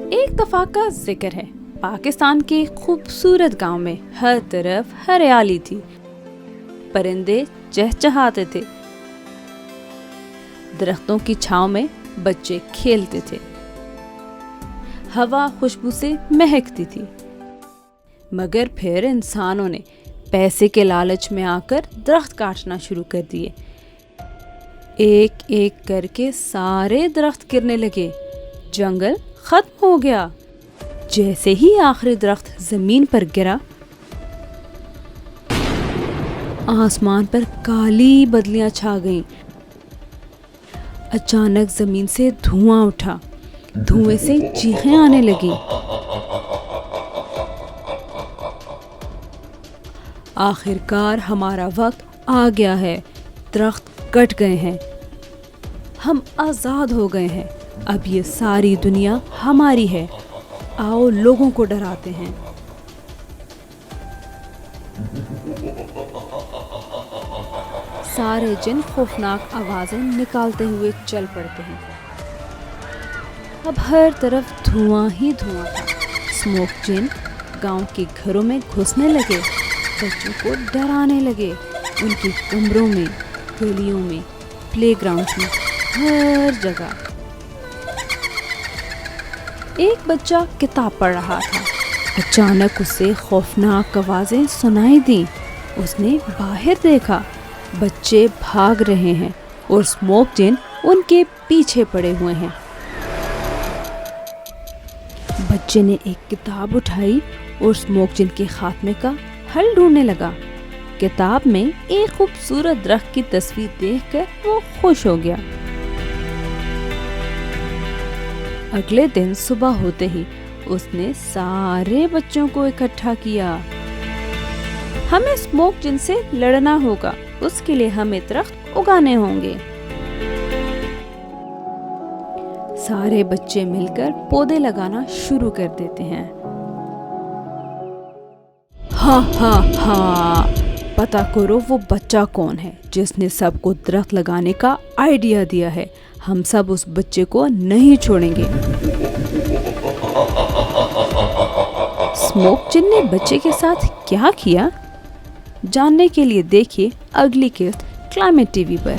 ایک دفعہ کا ذکر ہے، پاکستان کے خوبصورت گاؤں میں ہر طرف ہریالی تھی، پرندے چہچہاتے تھے، درختوں کی چھاؤں میں بچے کھیلتے تھے، ہوا خوشبو سے مہکتی تھی۔ مگر پھر انسانوں نے پیسے کے لالچ میں آ کر درخت کاٹنا شروع کر دیے۔ ایک ایک کر کے سارے درخت گرنے لگے، جنگل ختم ہو گیا۔ جیسے ہی آخری درخت زمین پر گرا، آسمان پر کالی بدلیاں چھا گئیں۔ اچانک زمین سے دھواں اٹھا، دھوئیں سے چیخیں آنے لگیں۔ آخرکار ہمارا وقت آ گیا ہے، درخت کٹ گئے ہیں، ہم آزاد ہو گئے ہیں، اب یہ ساری دنیا ہماری ہے، آؤ لوگوں کو ڈراتے ہیں۔ سارے جن خوفناک آوازیں نکالتے ہوئے چل پڑتے ہیں۔ اب ہر طرف دھواں ہی دھواں تھا۔ اسموک جن گاؤں کے گھروں میں گھسنے لگے، بچوں کو ڈرانے لگے، ان کی کمروں میں، گلیوں میں، پلے گراؤنڈ میں، ہر جگہ۔ ایک بچہ کتاب پڑھ رہا تھا، اچانک اسے خوفناک آوازیں سنائی دیں۔ اس نے باہر دیکھا، بچے بھاگ رہے ہیں اور اسموک جن ان کے پیچھے پڑے ہوئے ہیں۔ بچے نے ایک کتاب اٹھائی اور اسموک جن کے خاتمے کا حل ڈھونڈنے لگا۔ کتاب میں ایک خوبصورت درخت کی تصویر دیکھ کر وہ خوش ہو گیا۔ اگلے دن صبح ہوتے ہی اس نے سارے بچوں کو اکٹھا کیا۔ ہمیں اسموک جن سے لڑنا ہوگا، اس کے لیے ہمیں درخت اگانے ہوں گے۔ سارے بچے مل کر پودے لگانا شروع کر دیتے ہیں۔ ہاں ہاں ہاں، پتہ کرو وہ بچہ کون ہے جس نے سب کو درخت لگانے کا آئیڈیا دیا ہے۔ ہم سب اس بچے کو نہیں چھوڑیں گے۔ اسموک جن نے بچے کے ساتھ کیا کیا، جاننے کے لیے دیکھیے اگلی قسط کلائمیٹ ٹی وی پر۔